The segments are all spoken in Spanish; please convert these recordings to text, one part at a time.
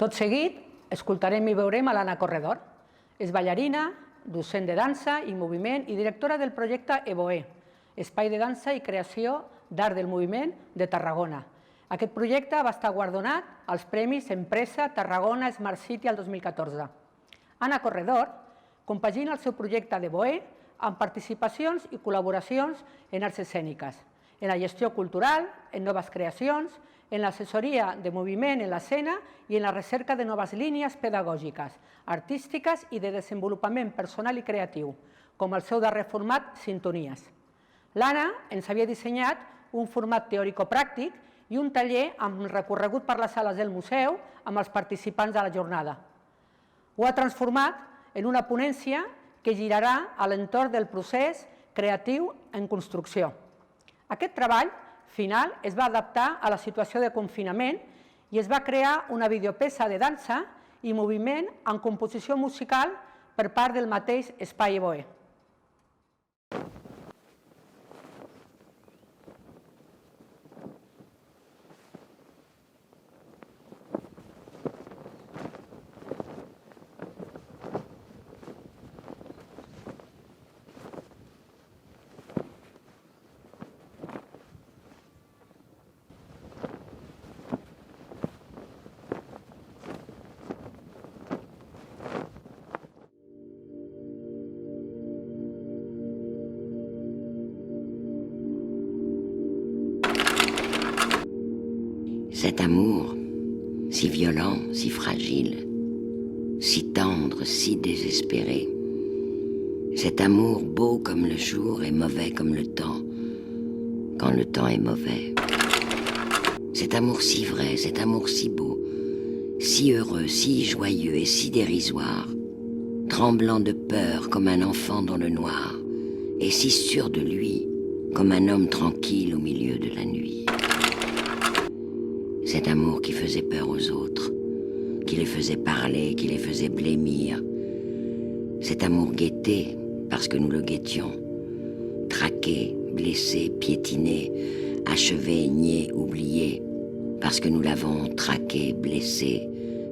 Tot seguit, escoltarem i veurem a l'Anna Corredor. És ballarina, docent de dansa i moviment i directora del projecte EVOE, Espai de Dansa i Creació d'Art del Moviment de Tarragona. Aquest projecte va estar guardonat als Premis Empresa Tarragona Smart City el 2014. Anna Corredor compagina el seu projecte d'EVOE amb participacions i col·laboracions en arts escèniques, en la gestió cultural, en noves creacions, en l'assessoria de moviment en l'escena i en la recerca de noves línies pedagògiques, artístiques i de desenvolupament personal i creatiu, com el seu darrer format Sintonies. L'Anna ens havia dissenyat un format teòrico-pràctic i un taller amb recorregut per les sales del museu amb els participants de la jornada. Ho ha transformat en una ponència que girarà a l'entorn del procés creatiu en construcció. Aquest treball final es va adaptar a la situació de confinament i es va crear una videopeça de dansa i moviment en composició musical per part del mateix Espai EVOE. Cet amour, si violent, si fragile, si tendre, si désespéré, cet amour beau comme le jour et mauvais comme le temps, quand le temps est mauvais. Cet amour si vrai, cet amour si beau, si heureux, si joyeux et si dérisoire, tremblant de peur comme un enfant dans le noir, et si sûr de lui comme un homme tranquille au milieu de la nuit. Cet amour qui faisait peur aux autres, qui les faisait parler, qui les faisait blêmir. Cet amour guetté, parce que nous le guettions, traqué, blessé, piétiné, achevé, nié, oublié, parce que nous l'avons traqué, blessé,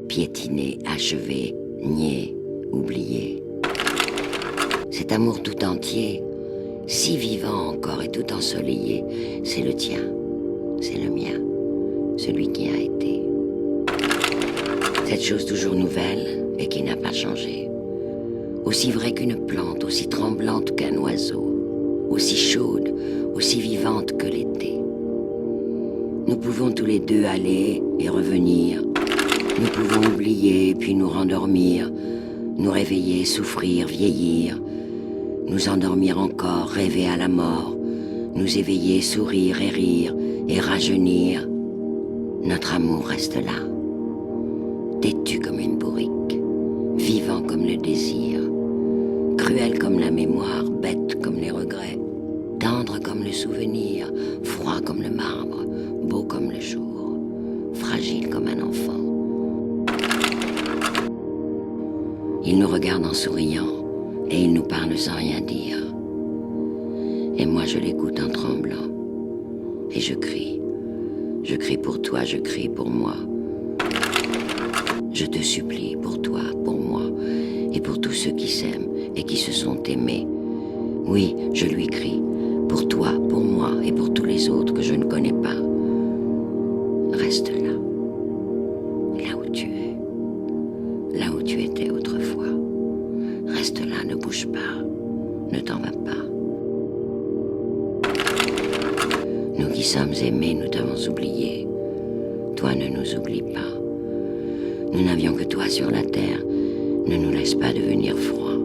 piétiné, achevé, nié, oublié. Cet amour tout entier, si vivant encore et tout ensoleillé, c'est le tien, c'est le mien, celui qui a été. Cette chose toujours nouvelle et qui n'a pas changé. Aussi vraie qu'une plante, aussi tremblante qu'un oiseau, aussi chaude, aussi vivante que l'été. Nous pouvons tous les deux aller et revenir. Nous pouvons oublier puis nous rendormir, nous réveiller, souffrir, vieillir, nous endormir encore, rêver à la mort, nous éveiller, sourire et rire et rajeunir. Notre amour reste là, têtu comme une bourrique, vivant comme le désir, cruel comme la mémoire, bête comme les regrets, tendre comme le souvenir, froid comme le marbre, beau comme le jour, fragile comme un enfant. Il nous regarde en souriant et il nous parle sans rien dire. Et moi je l'écoute en tremblant et je crie. Je crie pour toi, je crie pour moi. Je te supplie pour toi, pour moi, et pour tous ceux qui s'aiment et qui se sont aimés. Oui, je lui crie, pour toi, pour moi, et pour tous les autres que je ne connais pas. Reste là, là où tu es, là où tu étais autrefois. Reste là, ne bouge pas, ne t'en vas pas. Nous qui sommes aimés, nous t'avons oublié. Toi, ne nous oublie pas. Nous n'avions que toi sur la terre. Ne nous laisse pas devenir froid.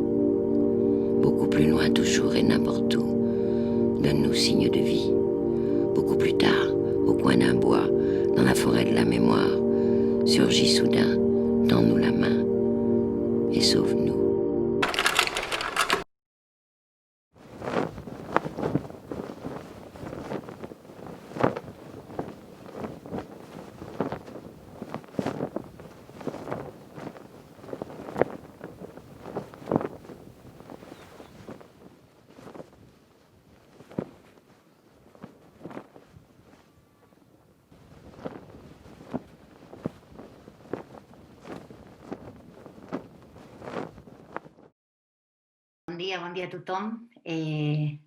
Beaucoup plus loin toujours et n'importe où. Donne-nous signe de vie. Beaucoup plus tard, au coin d'un bois, dans la forêt de la mémoire, surgit soudain, tends-nous la main et sauve-nous. bon dia a tothom.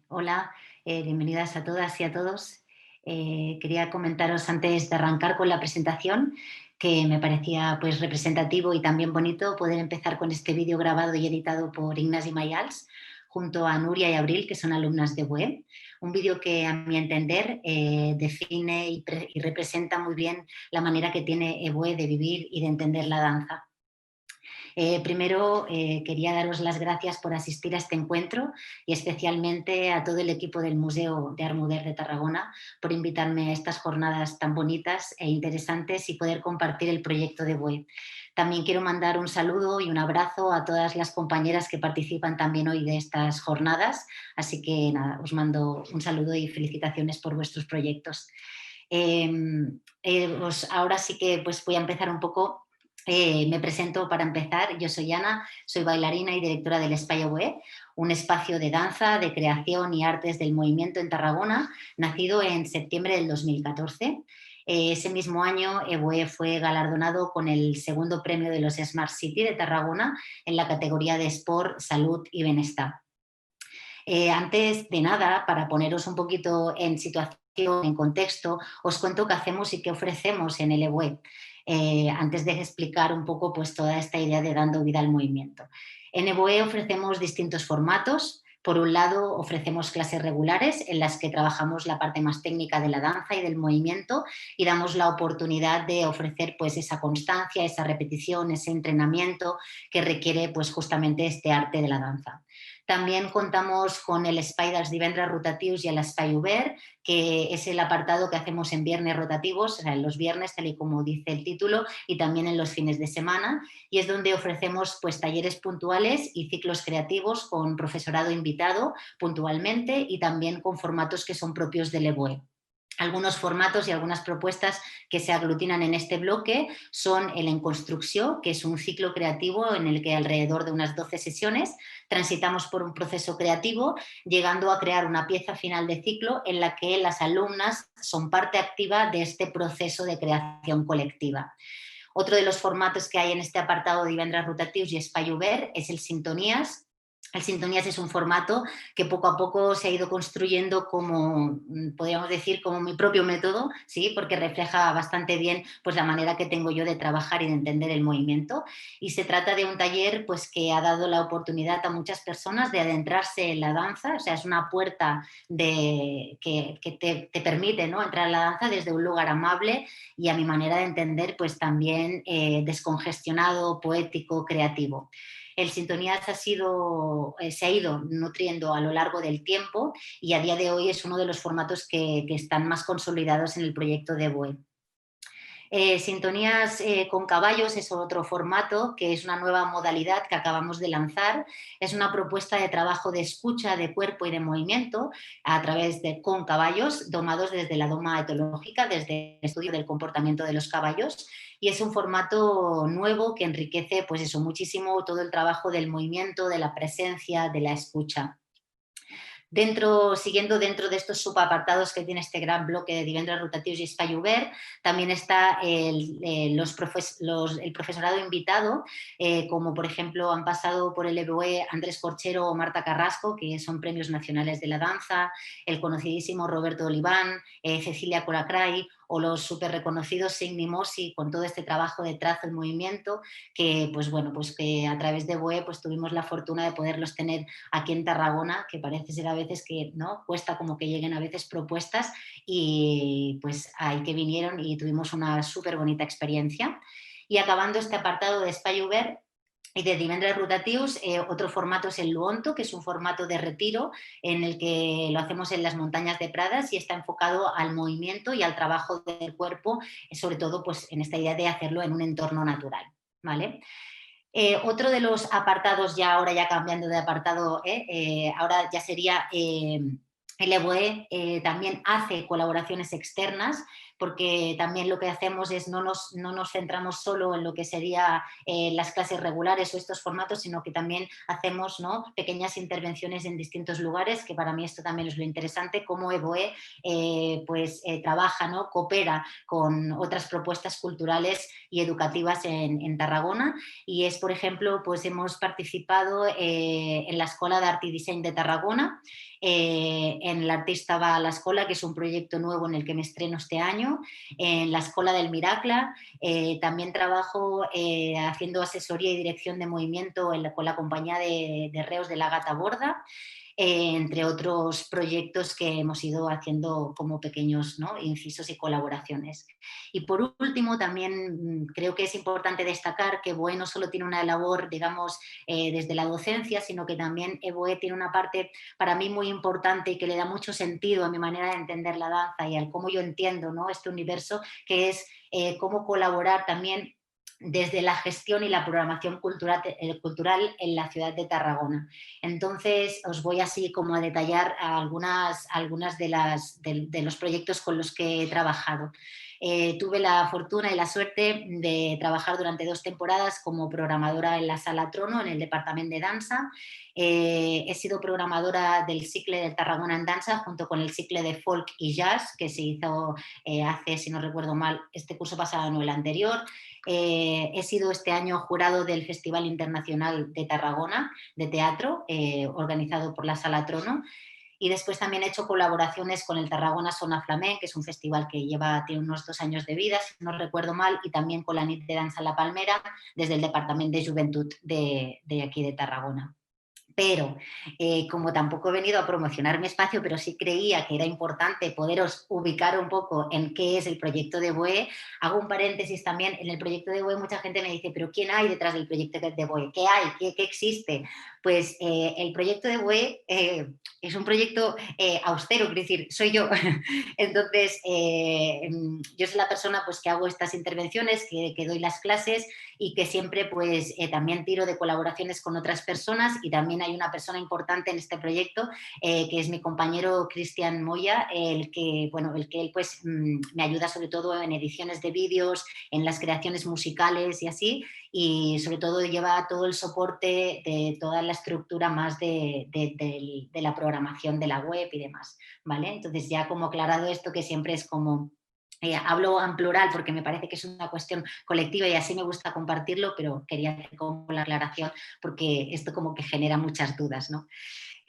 Hola, bienvenidas a todas y a todos. Quería comentaros antes de arrancar con la presentación que me parecía pues representativo y también bonito poder empezar con este vídeo grabado y editado por Ignasi Mayals junto a Nuria y Abril, que son alumnas de BUE. Un vídeo que, a mi entender, define y representa muy bien la manera que tiene BUE de vivir y de entender la danza. Primero, quería daros las gracias por asistir a este encuentro y especialmente a todo el equipo del Museo de Art Modern de Tarragona por invitarme a estas jornadas tan bonitas e interesantes y poder compartir el proyecto de BUE. También quiero mandar un saludo y un abrazo a todas las compañeras que participan también hoy de estas jornadas, así que nada, os mando un saludo y felicitaciones por vuestros proyectos. Ahora sí que pues voy a empezar un poco. Me presento para empezar. Yo soy Ana, soy bailarina y directora del Espai BUE, un espacio de danza, de creación y artes del movimiento en Tarragona, nacido en septiembre del 2014. Ese mismo año, BUE fue galardonado con el segundo premio de los Smart City de Tarragona en la categoría de Sport, Salud y Bienestar. Antes de nada, para poneros un poquito en situación, en contexto, os cuento qué hacemos y qué ofrecemos en el BUE. Antes de explicar un poco pues, toda esta idea de dando vida al movimiento. En BUE ofrecemos distintos formatos. Por un lado, ofrecemos clases regulares en las que trabajamos la parte más técnica de la danza y del movimiento y damos la oportunidad de ofrecer pues, esa constancia, esa repetición, ese entrenamiento que requiere pues, justamente este arte de la danza. También contamos con el Espai dels Divendres Rotatius y el Espai Obert, que es el apartado que hacemos en viernes rotativos, o sea, en los viernes, tal y como dice el título, y también en los fines de semana, y es donde ofrecemos pues, talleres puntuales y ciclos creativos con profesorado invitado puntualmente y también con formatos que son propios del BUE. Algunos formatos y algunas propuestas que se aglutinan en este bloque son el En Construcció, que es un ciclo creativo en el que alrededor de unas 12 sesiones transitamos por un proceso creativo, llegando a crear una pieza final de ciclo en la que las alumnas son parte activa de este proceso de creación colectiva. Otro de los formatos que hay en este apartado de Divendres Rotatius y Espai Obert es el Sintonías. El Sintonías es un formato que poco a poco se ha ido construyendo como, podríamos decir, como mi propio método, ¿sí? Porque refleja bastante bien pues, la manera que tengo yo de trabajar y de entender el movimiento. Y se trata de un taller pues, que ha dado la oportunidad a muchas personas de adentrarse en la danza, o sea, es una puerta que te permite, ¿no? Entrar a la danza desde un lugar amable y a mi manera de entender pues, también descongestionado, poético, creativo. El Sintonías se ha ido nutriendo a lo largo del tiempo y a día de hoy es uno de los formatos que están más consolidados en el proyecto de BUE. Sintonías con caballos es otro formato que es una nueva modalidad que acabamos de lanzar. Es una propuesta de trabajo de escucha de cuerpo y de movimiento a través de con caballos, domados desde la doma etológica, desde el estudio del comportamiento de los caballos. Y es un formato nuevo que enriquece pues eso, muchísimo todo el trabajo del movimiento, de la presencia, de la escucha. Siguiendo dentro de estos subapartados que tiene este gran bloque de Divendres Rotatius y Espai Obert, también está el profesorado invitado, como por ejemplo han pasado por el BUE Andrés Corchero o Marta Carrasco, que son premios nacionales de la danza, el conocidísimo Roberto Oliván, Cecilia Coracray o los súper reconocidos Signi Mossi con todo este trabajo de trazo y movimiento que, pues bueno, pues que a través de BUE pues tuvimos la fortuna de poderlos tener aquí en Tarragona, que parece ser a veces que no cuesta como que lleguen a veces propuestas y pues ahí que vinieron y tuvimos una súper bonita experiencia. Y acabando este apartado de Espai Obert y de Divendres Rotatius, otro formato es el Luonto, que es un formato de retiro en el que lo hacemos en las montañas de Pradas y está enfocado al movimiento y al trabajo del cuerpo, sobre todo pues, en esta idea de hacerlo en un entorno natural, ¿vale? Otro de los apartados, ahora ya cambiando de apartado, ahora ya sería El EBOE también hace colaboraciones externas, porque también lo que hacemos es no nos centramos solo en lo que sería las clases regulares o estos formatos, sino que también hacemos, ¿no?, pequeñas intervenciones en distintos lugares, que para mí esto también es lo interesante, cómo EBOE trabaja, ¿no?, coopera con otras propuestas culturales y educativas en Tarragona. Y es, por ejemplo, pues hemos participado en la Escuela de Arte y Diseño de Tarragona, en l'Artista va a l'escola, que és un proyecto nuevo en el que me estreno este año, en la Escuela del Miracla. También trabajo haciendo asesoría y dirección de movimiento con la compañía de Reus de la Gata Borda, entre otros proyectos que hemos ido haciendo como pequeños, ¿no?, incisos y colaboraciones. Y por último, también creo que es importante destacar que EBOE no solo tiene una labor, digamos, desde la docencia, sino que también EBOE tiene una parte para mí muy importante y que le da mucho sentido a mi manera de entender la danza y al cómo yo entiendo, ¿no?, este universo, que es cómo colaborar también desde la gestión y la programación cultural en la ciudad de Tarragona. Entonces, os voy así como a detallar algunas de los proyectos con los que he trabajado. Tuve la fortuna y la suerte de trabajar durante 2 temporadas como programadora en la Sala Trono, en el departamento de dansa. He sido programadora del cicle de Tarragona en dansa junto con el cicle de folk y jazz que se hizo hace, si no recuerdo mal, este curso pasado, no el anterior. He sido este año jurado del Festival Internacional de Tarragona de Teatro, organizado por la Sala Trono. Y después también he hecho colaboraciones con el Tarragona Sona Flamenc, que es un festival que tiene unos 2 años de vida, si no recuerdo mal, y también con la NIT de Danza La Palmera, desde el Departamento de Juventud de aquí de Tarragona. Pero como tampoco he venido a promocionar mi espacio, pero sí creía que era importante poderos ubicar un poco en qué es el proyecto de EBOE, hago un paréntesis también. En el proyecto de EBOE mucha gente me dice, pero ¿quién hay detrás del proyecto de EBOE? ¿Qué hay? ¿Qué existe? Pues el proyecto de EBOE es un proyecto austero, es decir, soy yo. Entonces, yo soy la persona pues, que hago estas intervenciones, que doy las clases y que siempre pues también tiro de colaboraciones con otras personas, y también hay una persona importante en este proyecto que es mi compañero Cristian Moya, bueno, el que él pues me ayuda sobre todo en ediciones de vídeos, en las creaciones musicales y así, y sobre todo lleva todo el soporte de toda la estructura más de la programación de la web y demás, ¿vale? Entonces ya como aclarado esto, que siempre es como hablo en plural porque me parece que es una cuestión colectiva y así me gusta compartirlo, pero quería hacer como la aclaración porque esto como que genera muchas dudas, ¿no?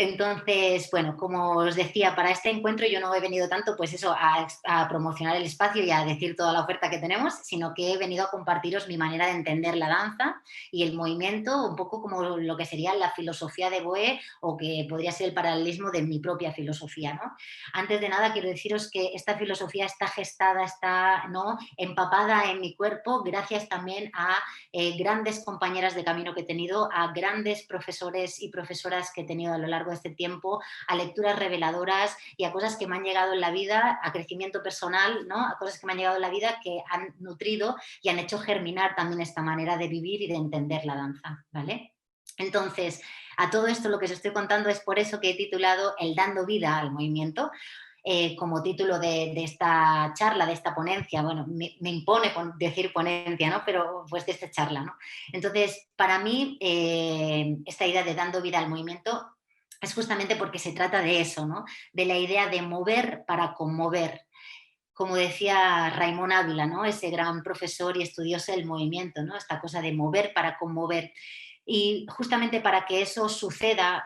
Entonces, bueno, como os decía, para este encuentro yo no he venido tanto pues eso, a promocionar el espacio y a decir toda la oferta que tenemos, sino que he venido a compartiros mi manera de entender la danza y el movimiento, un poco como lo que sería la filosofía de EBOE o que podría ser el paralelismo de mi propia filosofía, ¿no? Antes de nada quiero deciros que esta filosofía está gestada, está, ¿no?, empapada en mi cuerpo gracias también a grandes compañeras de camino que he tenido, a grandes profesores y profesoras que he tenido a lo largo de este tiempo, a lecturas reveladoras y a cosas que me han llegado en la vida, a crecimiento personal, ¿no?, a cosas que me han llegado en la vida que han nutrido y han hecho germinar también esta manera de vivir y de entender la danza, ¿vale? Entonces, a todo esto lo que os estoy contando es por eso que he titulado El dando vida al movimiento, como título de esta charla, de esta ponencia. Bueno, me impone decir ponencia, ¿no?, pero pues de esta charla, ¿no? Entonces, para mí, esta idea de dando vida al movimiento es justamente porque se trata de eso, ¿no?, de la idea de mover para conmover. Como decía Raimon Ávila, ¿no?, ese gran profesor y estudioso del movimiento, ¿no?, esta cosa de mover para conmover. Y justamente para que eso suceda,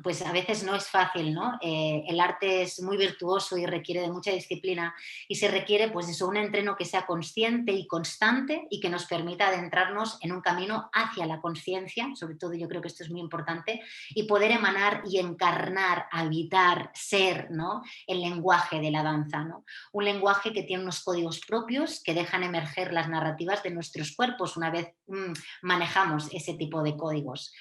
pues a veces no es fácil, ¿no? El arte es muy virtuoso y requiere de mucha disciplina y se requiere, pues eso, un entreno que sea consciente y constante y que nos permita adentrarnos en un camino hacia la conciencia, sobre todo yo creo que esto es muy importante, y poder emanar y encarnar, habitar, ser, ¿no?, el lenguaje de la danza, ¿no? Un lenguaje que tiene unos códigos propios que dejan emerger las narrativas de nuestros cuerpos una vez manejamos ese tipo de códigos.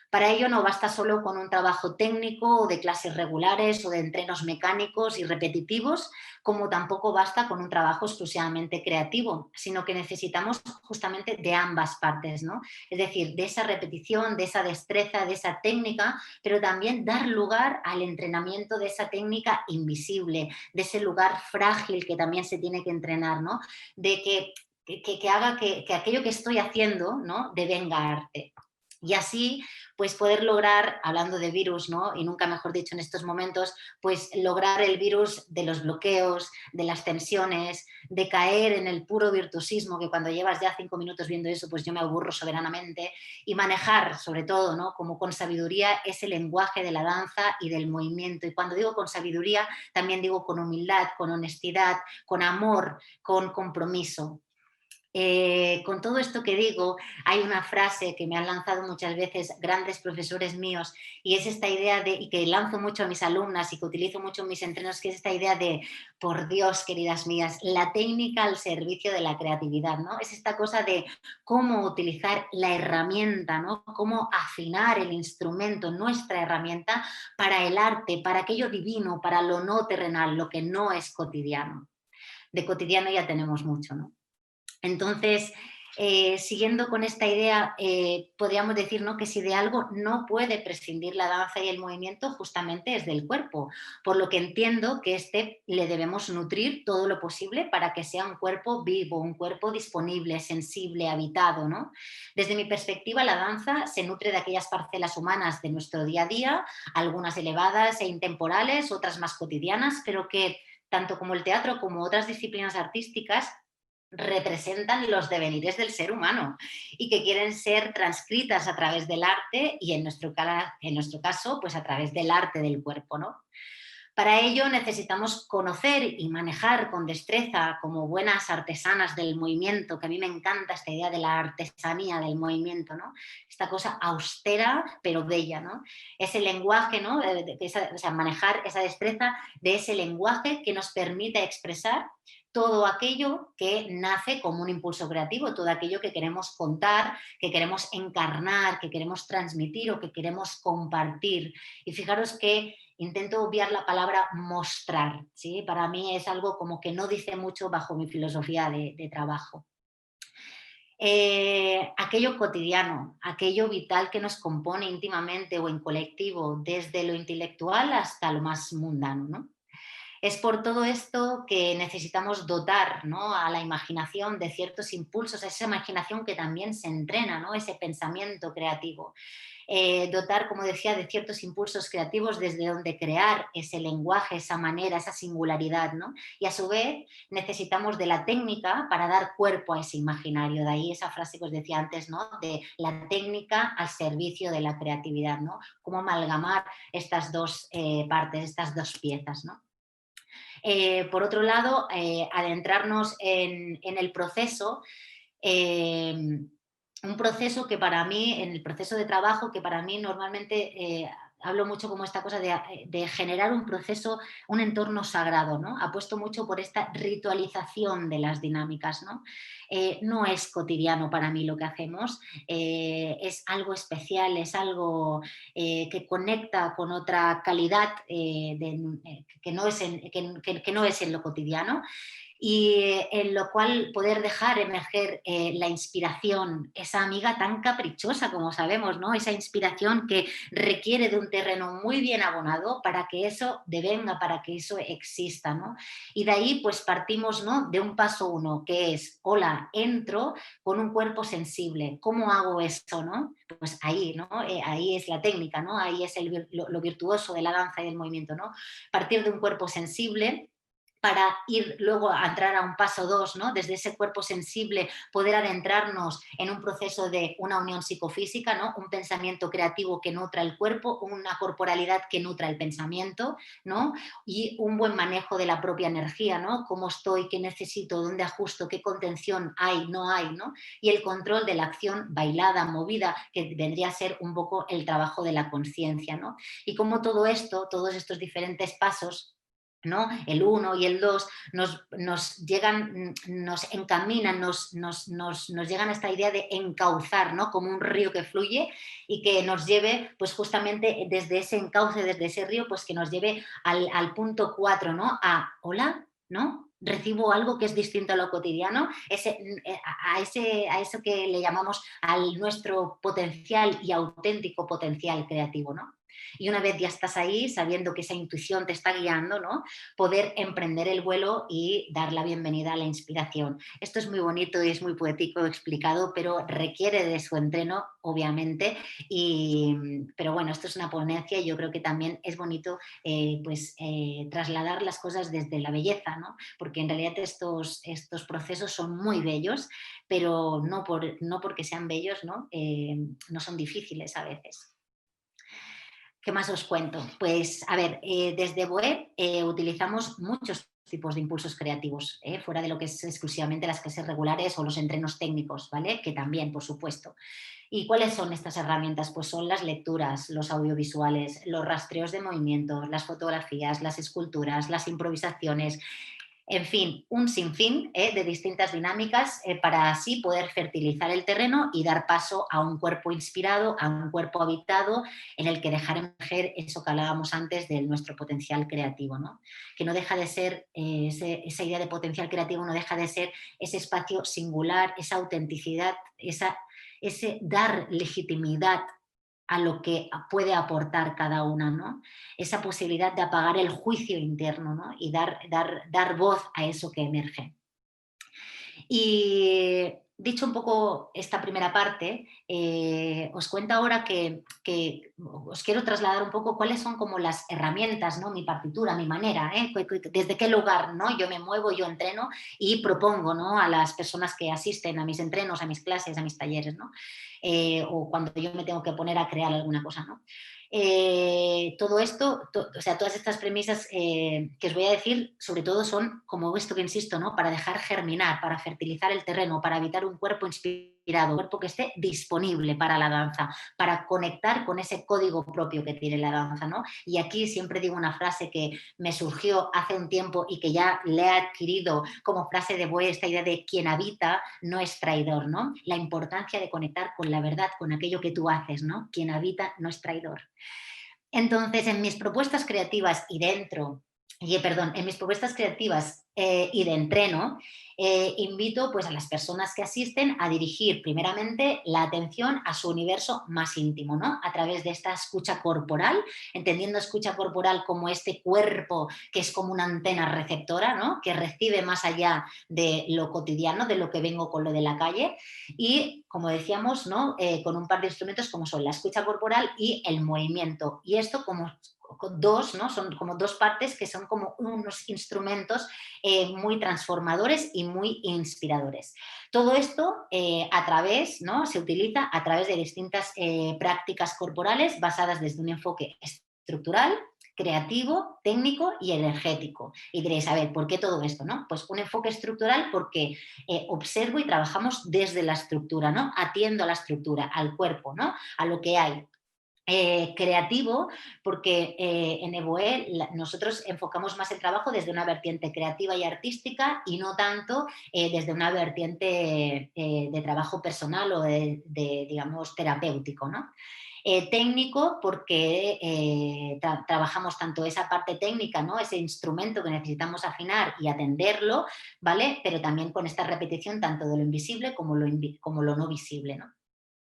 Para ello no basta solo con un trabajo técnico o de clases regulares o de entrenos mecánicos y repetitivos, como tampoco basta con un trabajo exclusivamente creativo, sino que necesitamos justamente de ambas partes, ¿no? Es decir, de esa repetición, de esa destreza, de esa técnica, pero también dar lugar al entrenamiento de esa técnica invisible, de ese lugar frágil que también se tiene que entrenar, ¿no? De que haga que aquello que estoy haciendo, ¿no? Devenga arte. Y así, pues poder lograr, hablando de virus, ¿no? Y nunca mejor dicho en estos momentos, pues lograr el virus de los bloqueos, de las tensiones, de caer en el puro virtuosismo, que cuando llevas ya 5 minutos viendo eso, pues yo me aburro soberanamente, y manejar, sobre todo, ¿no? Como con sabiduría, ese lenguaje de la danza y del movimiento. Y cuando digo con sabiduría, también digo con humildad, con honestidad, con amor, con compromiso. Con todo esto que digo, hay una frase que me han lanzado muchas veces grandes profesores míos y es esta idea de, y que lanzo mucho a mis alumnas y que utilizo mucho en mis entrenos, que es esta idea de, por Dios, queridas mías, la técnica al servicio de la creatividad, ¿no? Es esta cosa de cómo utilizar la herramienta, ¿no? Cómo afinar el instrumento, nuestra herramienta, para el arte, para aquello divino, para lo no terrenal, lo que no es cotidiano. De cotidiano ya tenemos mucho, ¿no? Entonces, siguiendo con esta idea, podríamos decir, ¿no?, que si de algo no puede prescindir la danza y el movimiento, justamente es del cuerpo, por lo que entiendo que le debemos nutrir todo lo posible para que sea un cuerpo vivo, un cuerpo disponible, sensible, habitado, ¿no? Desde mi perspectiva, la danza se nutre de aquellas parcelas humanas de nuestro día a día, algunas elevadas e intemporales, otras más cotidianas, pero que tanto como el teatro como otras disciplinas artísticas representan los devenires del ser humano y que quieren ser transcritas a través del arte y en nuestro caso, pues a través del arte del cuerpo, ¿no? Para ello necesitamos conocer y manejar con destreza como buenas artesanas del movimiento, que a mí me encanta esta idea de la artesanía del movimiento, ¿no? Esta cosa austera pero bella, ¿no? Ese lenguaje, ¿no? O sea, manejar esa destreza de ese lenguaje que nos permite expresar todo aquello que nace como un impulso creativo, todo aquello que queremos contar, que queremos encarnar, que queremos transmitir o que queremos compartir. Y fijaros que intento obviar la palabra mostrar, ¿sí? Para mí es algo como que no dice mucho bajo mi filosofía de trabajo. Aquello cotidiano, aquello vital que nos compone íntimamente o en colectivo, desde lo intelectual hasta lo más mundano, ¿no? Es por todo esto que necesitamos dotar, ¿no?, a la imaginación de ciertos impulsos, a esa imaginación que también se entrena, ¿no?, ese pensamiento creativo. Dotar, como decía, de ciertos impulsos creativos desde donde crear ese lenguaje, esa manera, esa singularidad, ¿no? Y a su vez necesitamos de la técnica para dar cuerpo a ese imaginario. De ahí esa frase que os decía antes, ¿no?, de la técnica al servicio de la creatividad, ¿no? Cómo amalgamar estas dos partes, estas dos piezas, ¿no? Por otro lado, adentrarnos en el proceso, eh, un proceso que para mí, en el proceso de trabajo, que para mí normalmente hablo mucho como esta cosa de generar un proceso, un entorno sagrado, ¿no? Apuesto mucho por esta ritualización de las dinámicas, ¿no? No es cotidiano para mí lo que hacemos, es algo especial, es algo que conecta con otra calidad que, no es que no es en lo cotidiano y en lo cual poder dejar emerger la inspiración, esa amiga tan caprichosa como sabemos, ¿no? Esa inspiración que requiere de un terreno muy bien abonado para que eso devenga, para que eso exista, ¿no? Y de ahí pues partimos, ¿no?, de un paso uno, que es, hola, entro con un cuerpo sensible, ¿cómo hago eso, no? Pues ahí, ¿no? Ahí es la técnica, ¿no? Ahí es lo virtuoso de la danza y del movimiento, ¿no? Partir de un cuerpo sensible para ir luego a entrar a un paso 2, ¿no? Desde ese cuerpo sensible, poder adentrarnos en un proceso de una unión psicofísica, ¿no? Un pensamiento creativo que nutra el cuerpo, una corporalidad que nutra el pensamiento, ¿no? Y un buen manejo de la propia energía, ¿no? Cómo estoy, qué necesito, dónde ajusto, qué contención hay, no hay, ¿no? Y el control de la acción bailada, movida, que vendría a ser un poco el trabajo de la conciencia, ¿no? Y cómo todo esto, todos estos diferentes pasos, ¿no? El 1 y el 2 nos llegan, nos encaminan, nos llegan a esta idea de encauzar, ¿no? Como un río que fluye y que nos lleve, pues justamente desde ese encauce, desde ese río, pues que nos lleve al punto 4, ¿no? A, hola, ¿no? Recibo algo que es distinto a lo cotidiano, a eso que le llamamos al nuestro potencial y auténtico potencial creativo, ¿no? Y una vez ya estás ahí, sabiendo que esa intuición te está guiando, ¿no? Poder emprender el vuelo y dar la bienvenida a la inspiración. Esto es muy bonito y es muy poético explicado, pero requiere de su entreno, obviamente. Pero bueno, esto es una ponencia y yo creo que también es bonito trasladar las cosas desde la belleza, ¿no? Porque en realidad estos procesos son muy bellos, pero no porque sean bellos, ¿no? No son difíciles a veces. ¿Qué más os cuento? Pues, a ver, desde BOE utilizamos muchos tipos de impulsos creativos, fuera de lo que es exclusivamente las clases regulares o los entrenos técnicos, ¿vale? Que también, por supuesto. ¿Y cuáles son estas herramientas? Pues son las lecturas, los audiovisuales, los rastreos de movimientos, las fotografías, las esculturas, las improvisaciones, en fin, un sinfín de distintas dinámicas para así poder fertilizar el terreno y dar paso a un cuerpo inspirado, a un cuerpo habitado en el que dejar emerger eso que hablábamos antes de nuestro potencial creativo, ¿no? Que no deja de ser, esa idea de potencial creativo no deja de ser ese espacio singular, esa autenticidad, ese dar legitimidad a lo que puede aportar cada una, ¿no? Esa posibilidad de apagar el juicio interno, ¿no? Y dar voz a eso que emerge. Y dicho un poco esta primera parte, os cuento ahora que os quiero trasladar un poco cuáles son como las herramientas, ¿no? Mi partitura, mi manera, desde qué lugar, ¿no? Yo me muevo, yo entreno y propongo, ¿no? A las personas que asisten a mis entrenos, a mis clases, a mis talleres, ¿no? O cuando yo me tengo que poner a crear alguna cosa, ¿no? Todo esto, o sea, todas estas premisas que os voy a decir, sobre todo son como esto que insisto, ¿no? Para dejar germinar, para fertilizar el terreno, para habitar un cuerpo inspirado, un cuerpo que esté disponible para la danza, para conectar con ese código propio que tiene la danza, ¿no? Y aquí siempre digo una frase que me surgió hace un tiempo y que ya le he adquirido como frase de Boe, esta idea de quien habita no es traidor, ¿no? La importancia de conectar con la verdad, con aquello que tú haces, ¿no? Quien habita no es traidor. Entonces, en mis propuestas creativas en mis propuestas creativas y de entreno, invito pues, a las personas que asisten a dirigir primeramente la atención a su universo más íntimo, ¿no? A través de esta escucha corporal, entendiendo escucha corporal como este cuerpo que es como una antena receptora, ¿no? Que recibe más allá de lo cotidiano, de lo que vengo con lo de la calle, y como decíamos, ¿no? Con un par de instrumentos como son la escucha corporal y el movimiento. Y esto como dos, ¿no? Son como dos partes que son como unos instrumentos muy transformadores y muy inspiradores. Todo esto ¿no? Se utiliza a través de distintas prácticas corporales basadas desde un enfoque estructural, creativo, técnico y energético. Y diréis, a ver, ¿por qué todo esto? ¿No? Pues un enfoque estructural porque observo y trabajamos desde la estructura, ¿no? Atiendo a la estructura, al cuerpo, ¿no? A lo que hay. Creativo, porque en EBOE nosotros enfocamos más el trabajo desde una vertiente creativa y artística y no tanto desde una vertiente de trabajo personal o digamos, terapéutico, ¿no? Técnico porque trabajamos tanto esa parte técnica, ¿no? Ese instrumento que necesitamos afinar y atenderlo, ¿vale? Pero también con esta repetición tanto de lo invisible como lo no visible, ¿no?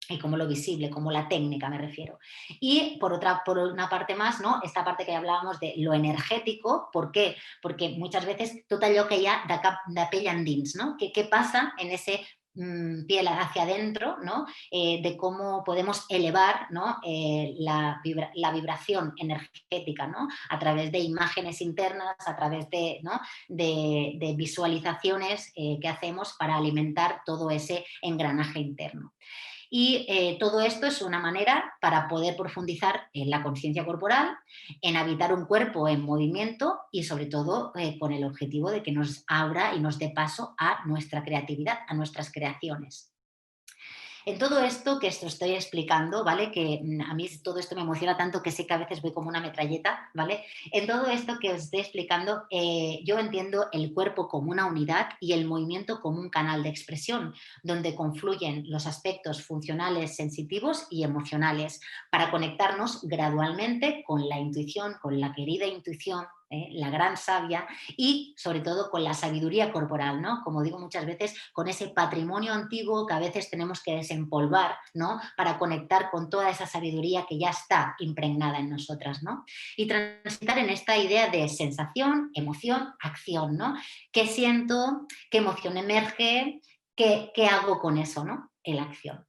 Y como lo visible, como la técnica me refiero. Y por una parte más, ¿no? Esta parte que hablábamos de lo energético, ¿por qué? Porque muchas veces tot allò que hi ha de pell endins, ¿no? ¿Qué pasa en ese piel hacia adentro, ¿no? De cómo podemos elevar, ¿no? La vibración energética, ¿no? A través de imágenes internas, a través de, ¿no? de visualizaciones que hacemos para alimentar todo ese engranaje interno. Y todo esto es una manera para poder profundizar en la conciencia corporal, en habitar un cuerpo en movimiento y sobre todo con el objetivo de que nos abra y nos dé paso a nuestra creatividad, a nuestras creaciones. En todo esto que esto estoy explicando, ¿vale? Que a mí todo esto me emociona tanto que sé que a veces voy como una metralleta, ¿vale? En todo esto que os estoy explicando, yo entiendo el cuerpo como una unidad y el movimiento como un canal de expresión, donde confluyen los aspectos funcionales, sensitivos y emocionales para conectarnos gradualmente con la intuición, con la querida intuición, la gran sabia, y sobre todo con la sabiduría corporal, ¿no? Como digo muchas veces, con ese patrimonio antiguo que a veces tenemos que desempolvar, ¿no? Para conectar con toda esa sabiduría que ya está impregnada en nosotras, ¿no? Y transitar en esta idea de sensación, emoción, acción, ¿no? ¿Qué siento? ¿Qué emoción emerge? ¿Qué hago con eso, ¿no? En la acción.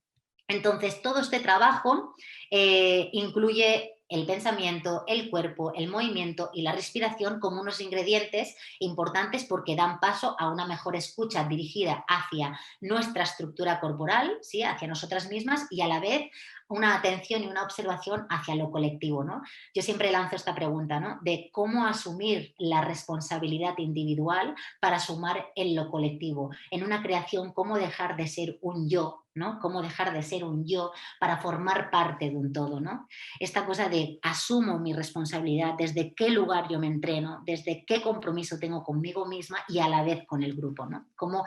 Entonces, todo este trabajo incluye el pensamiento, el cuerpo, el movimiento y la respiración como unos ingredientes importantes porque dan paso a una mejor escucha dirigida hacia nuestra estructura corporal, ¿sí? Hacia nosotras mismas, y a la vez una atención y una observación hacia lo colectivo, ¿no? Yo siempre lanzo esta pregunta, ¿no? De cómo asumir la responsabilidad individual para sumar en lo colectivo, en una creación, cómo dejar de ser un yo, ¿no? Cómo dejar de ser un yo para formar parte de un todo, ¿no? Esta cosa de asumo mi responsabilidad, desde qué lugar yo me entreno, desde qué compromiso tengo conmigo misma y a la vez con el grupo, ¿no? Como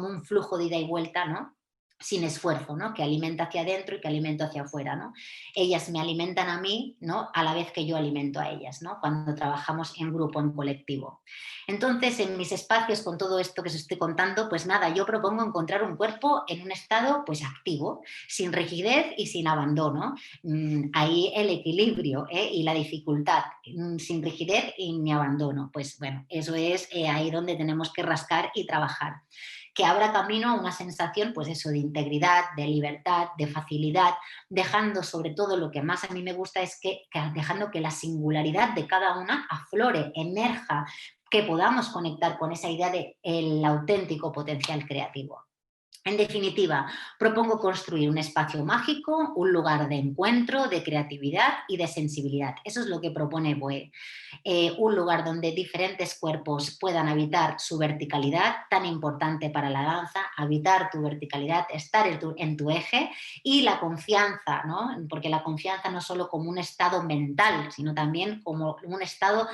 un flujo de ida y vuelta, ¿no? Sin esfuerzo, ¿no? Que alimenta hacia adentro y que alimento hacia afuera, ¿no? Ellas me alimentan a mí, ¿no? A la vez que yo alimento a ellas, ¿no? Cuando trabajamos en grupo, en colectivo. Entonces, en mis espacios, con todo esto que os estoy contando, pues nada, yo propongo encontrar un cuerpo en un estado pues activo, sin rigidez y sin abandono. Ahí el equilibrio, y la dificultad, sin rigidez y ni abandono. Pues bueno, eso es ahí donde tenemos que rascar y trabajar. Que abra camino a una sensación, pues eso, de integridad, de libertad, de facilidad, dejando sobre todo lo que más a mí me gusta es que dejando que la singularidad de cada una aflore, emerja, que podamos conectar con esa idea de el auténtico potencial creativo. En definitiva, propongo construir un espacio mágico, un lugar de encuentro, de creatividad y de sensibilidad. Eso es lo que propone BOE. Un lugar donde diferentes cuerpos puedan habitar su verticalidad, tan importante para la danza, habitar tu verticalidad, estar en tu eje, y la confianza, ¿no? Porque la confianza no es solo como un estado mental, sino también como un estado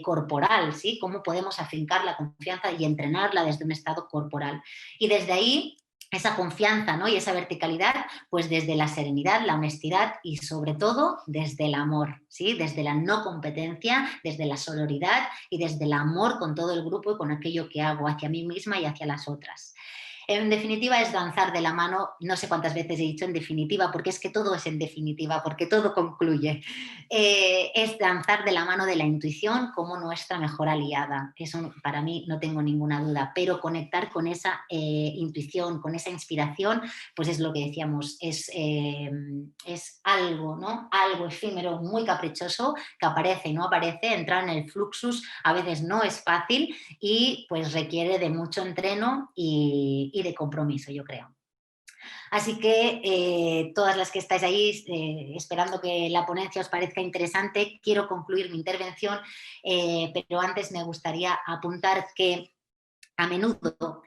corporal, ¿sí? Cómo podemos afincar la confianza y entrenarla desde un estado corporal. Y desde ahí esa confianza, ¿no? Y esa verticalidad, pues desde la serenidad, la honestidad y sobre todo desde el amor, ¿sí? Desde la no competencia, desde la sororidad y desde el amor con todo el grupo y con aquello que hago hacia mí misma y hacia las otras. En definitiva es danzar de la mano, no sé cuántas veces he dicho en definitiva, porque es que todo es en definitiva, porque todo concluye. Es danzar de la mano de la intuición como nuestra mejor aliada. Eso para mí no tengo ninguna duda, pero conectar con esa intuición, con esa inspiración, pues es lo que decíamos, es algo, ¿no? Algo efímero, muy caprichoso, que aparece y no aparece, entrar en el fluxus a veces no es fácil y pues requiere de mucho entreno y de compromiso, yo creo. Así que todas las que estáis ahí esperando que la ponencia os parezca interesante, quiero concluir mi intervención, pero antes me gustaría apuntar que a menudo,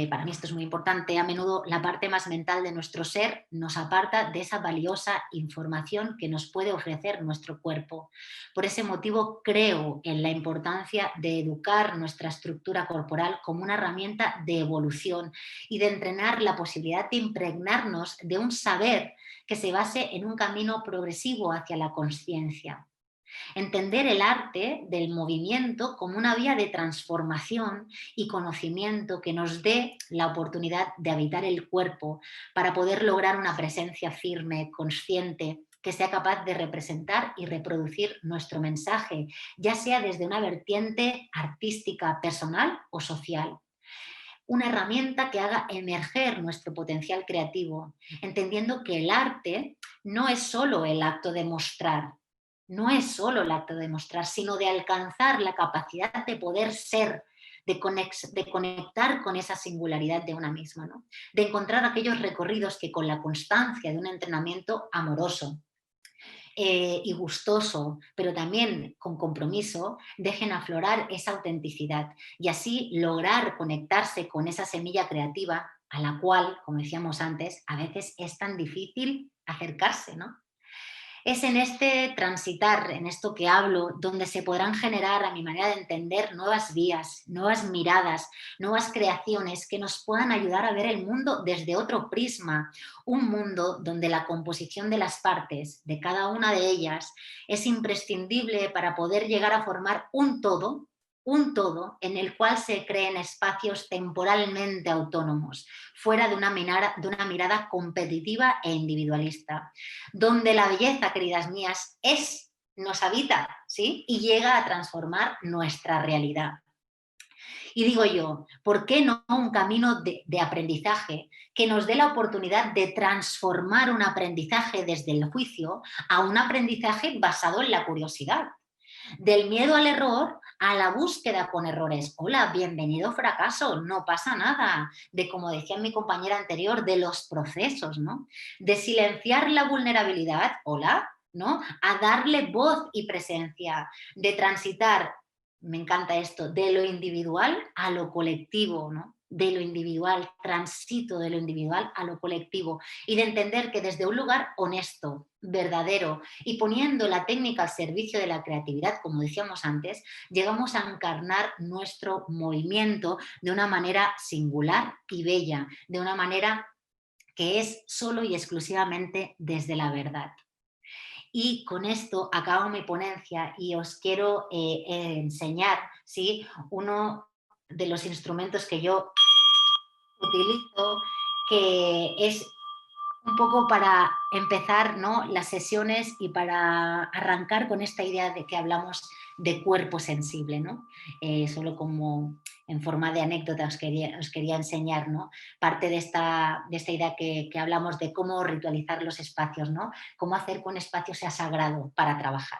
para mí esto es muy importante, a menudo la parte más mental de nuestro ser nos aparta de esa valiosa información que nos puede ofrecer nuestro cuerpo. Por ese motivo creo en la importancia de educar nuestra estructura corporal como una herramienta de evolución y de entrenar la posibilidad de impregnarnos de un saber que se base en un camino progresivo hacia la conciencia. Entender el arte del movimiento como una vía de transformación y conocimiento que nos dé la oportunidad de habitar el cuerpo para poder lograr una presencia firme, consciente, que sea capaz de representar y reproducir nuestro mensaje, ya sea desde una vertiente artística, personal o social. Una herramienta que haga emerger nuestro potencial creativo, entendiendo que el arte no es solo el acto de mostrar, no es solo el acto de mostrar, sino de alcanzar la capacidad de poder ser, de conectar con esa singularidad de una misma, ¿no? De encontrar aquellos recorridos que con la constancia de un entrenamiento amoroso, y gustoso, pero también con compromiso, dejen aflorar esa autenticidad y así lograr conectarse con esa semilla creativa a la cual, como decíamos antes, a veces es tan difícil acercarse, ¿no? Es en este transitar, en esto que hablo, donde se podrán generar, a mi manera de entender, nuevas vías, nuevas miradas, nuevas creaciones que nos puedan ayudar a ver el mundo desde otro prisma. Un mundo donde la composición de las partes, de cada una de ellas, es imprescindible para poder llegar a formar un todo en el cual se creen espacios temporalmente autónomos, fuera de una mirada competitiva e individualista, donde la belleza, queridas mías, nos habita, ¿sí? Y llega a transformar nuestra realidad. Y digo yo, ¿por qué no un camino de aprendizaje que nos dé la oportunidad de transformar un aprendizaje desde el juicio a un aprendizaje basado en la curiosidad? Del miedo al error a la búsqueda con errores. Hola, bienvenido fracaso, no pasa nada. De, como decía mi compañera anterior, de los procesos, ¿no? De silenciar la vulnerabilidad, hola, ¿no? A darle voz y presencia, de transitar, me encanta esto, de lo individual a lo colectivo, ¿no? De lo individual, transito de lo individual a lo colectivo y de entender que desde un lugar honesto, verdadero y poniendo la técnica al servicio de la creatividad, como decíamos antes, llegamos a encarnar nuestro movimiento de una manera singular y bella, de una manera que es solo y exclusivamente desde la verdad. Y con esto acabo mi ponencia y os quiero enseñar, ¿sí? Uno de los instrumentos que yo utilizo, que es un poco para empezar, ¿no?, las sesiones y para arrancar con esta idea de que hablamos de cuerpo sensible, ¿no? Solo como en forma de anécdota os quería enseñar, ¿no?, parte de esta idea que hablamos de cómo ritualizar los espacios, ¿no? Cómo hacer que un espacio sea sagrado para trabajar.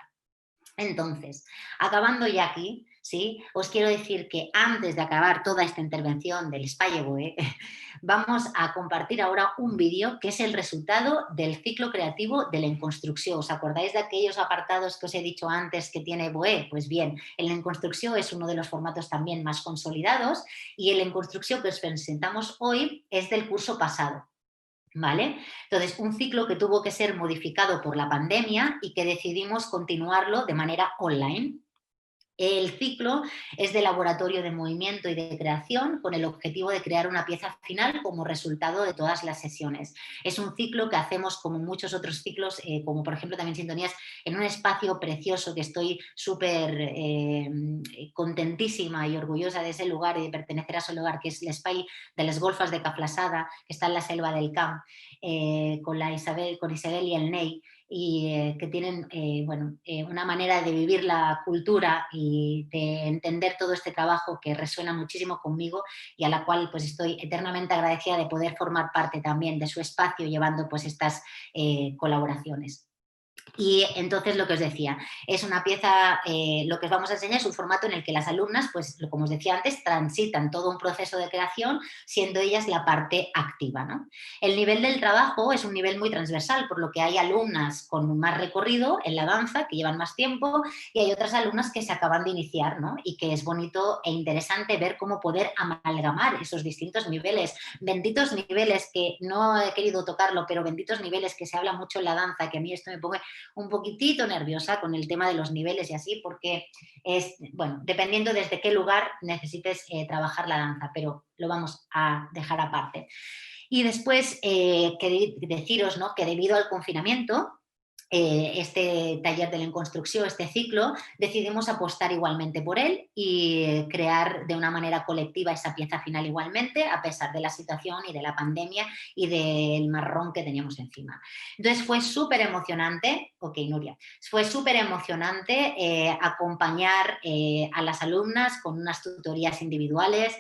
Entonces, acabando ya aquí, ¿sí? Os quiero decir que antes de acabar toda esta intervención del Spalleboe, vamos a compartir ahora un vídeo que es el resultado del ciclo creativo de la Enconstrucció. ¿Os acordáis de aquellos apartados que os he dicho antes que tiene Boé? Pues bien, el Enconstrucció es uno de los formatos también más consolidados y el Enconstrucció que os presentamos hoy es del curso pasado. ¿Vale? Entonces, un ciclo que tuvo que ser modificado por la pandemia y que decidimos continuarlo de manera online. El ciclo es de laboratorio de movimiento y de creación con el objetivo de crear una pieza final como resultado de todas las sesiones. Es un ciclo que hacemos como muchos otros ciclos, como por ejemplo también Sintonías, en un espacio precioso que estoy súper contentísima y orgullosa de ese lugar y de pertenecer a ese lugar, que es l'Espai de les Golfes de Caflassada, que está en la selva del Camp, con Isabel y el Ney, y que tienen una manera de vivir la cultura y de entender todo este trabajo que resuena muchísimo conmigo y a la cual pues estoy eternamente agradecida de poder formar parte también de su espacio llevando pues estas colaboraciones. Y entonces lo que os decía, es una pieza, lo que os vamos a enseñar es un formato en el que las alumnas, pues como os decía antes, transitan todo un proceso de creación siendo ellas la parte activa, ¿no? El nivel del trabajo es un nivel muy transversal, por lo que hay alumnas con más recorrido en la danza, que llevan más tiempo, y hay otras alumnas que se acaban de iniciar, ¿no? Y que es bonito e interesante ver cómo poder amalgamar esos distintos niveles, benditos niveles que no he querido tocarlo, pero benditos niveles que se habla mucho en la danza, que a mí esto me pone un poquitito nerviosa con el tema de los niveles y así, porque es, bueno, dependiendo desde qué lugar necesites trabajar la danza, pero lo vamos a dejar aparte. Y después, deciros, ¿no?, que debido al confinamiento, este taller de la Enconstrucció, este ciclo, decidimos apostar igualmente por él y crear de una manera colectiva esa pieza final igualmente, a pesar de la situación y de la pandemia y del marrón que teníamos encima. Entonces fue súper emocionante, ok Nuria, fue súper emocionante acompañar a las alumnas con unas tutorías individuales,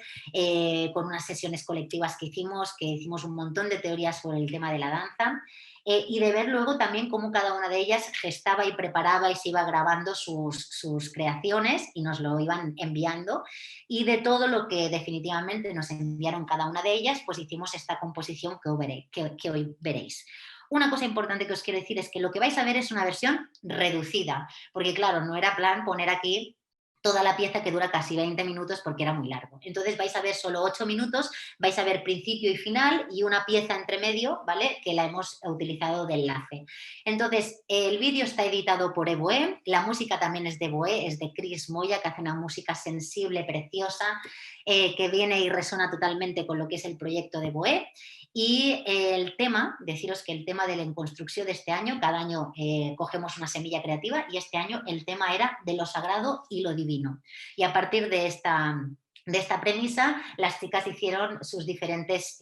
con unas sesiones colectivas que hicimos un montón de teorías sobre el tema de la danza. Y de ver luego también cómo cada una de ellas gestaba y preparaba y se iba grabando sus creaciones y nos lo iban enviando, y de todo lo que definitivamente nos enviaron cada una de ellas, pues hicimos esta composición que hoy veréis. Una cosa importante que os quiero decir es que lo que vais a ver es una versión reducida, porque claro, no era plan poner aquí toda la pieza que dura casi 20 minutos porque era muy largo. Entonces vais a ver solo 8 minutos, vais a ver principio y final y una pieza entre medio, ¿vale? Que la hemos utilizado de enlace. Entonces, el vídeo está editado por EBOE, la música también es de EBOE, es de Chris Moya, que hace una música sensible, preciosa, que viene y resuena totalmente con lo que es el proyecto de EBOE. Y el tema, deciros que el tema de la construcción de este año, cada año cogemos una semilla creativa y este año el tema era de lo sagrado y lo divino. Y a partir de esta premisa, las chicas hicieron sus diferentes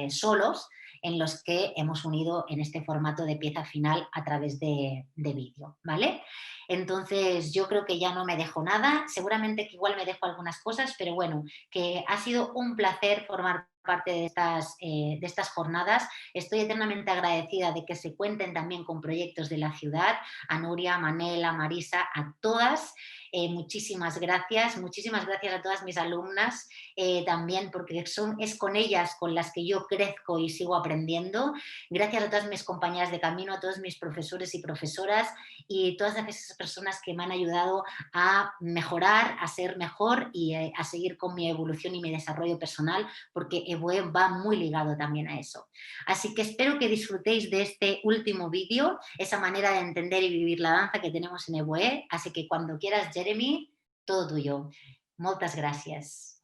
solos en los que hemos unido en este formato de pieza final a través de vídeo, ¿vale? Entonces, yo creo que ya no me dejo nada, seguramente que igual me dejo algunas cosas, pero bueno, que ha sido un placer formar parte de estas jornadas. Estoy eternamente agradecida de que se cuenten también con proyectos de la ciudad, a Nuria, a Manel, a Marisa, a todas. Muchísimas gracias a todas mis alumnas también, porque es con ellas con las que yo crezco y sigo aprendiendo. Gracias a todas mis compañeras de camino, a todos mis profesores y profesoras y todas esas personas que me han ayudado a mejorar, a ser mejor y a seguir con mi evolución y mi desarrollo personal, porque EBOE va muy ligado también a eso. Así que espero que disfrutéis de este último vídeo, esa manera de entender y vivir la danza que tenemos en EBOE. Así que cuando quieras, Jeremy, todo tuyo. Moltes gràcies.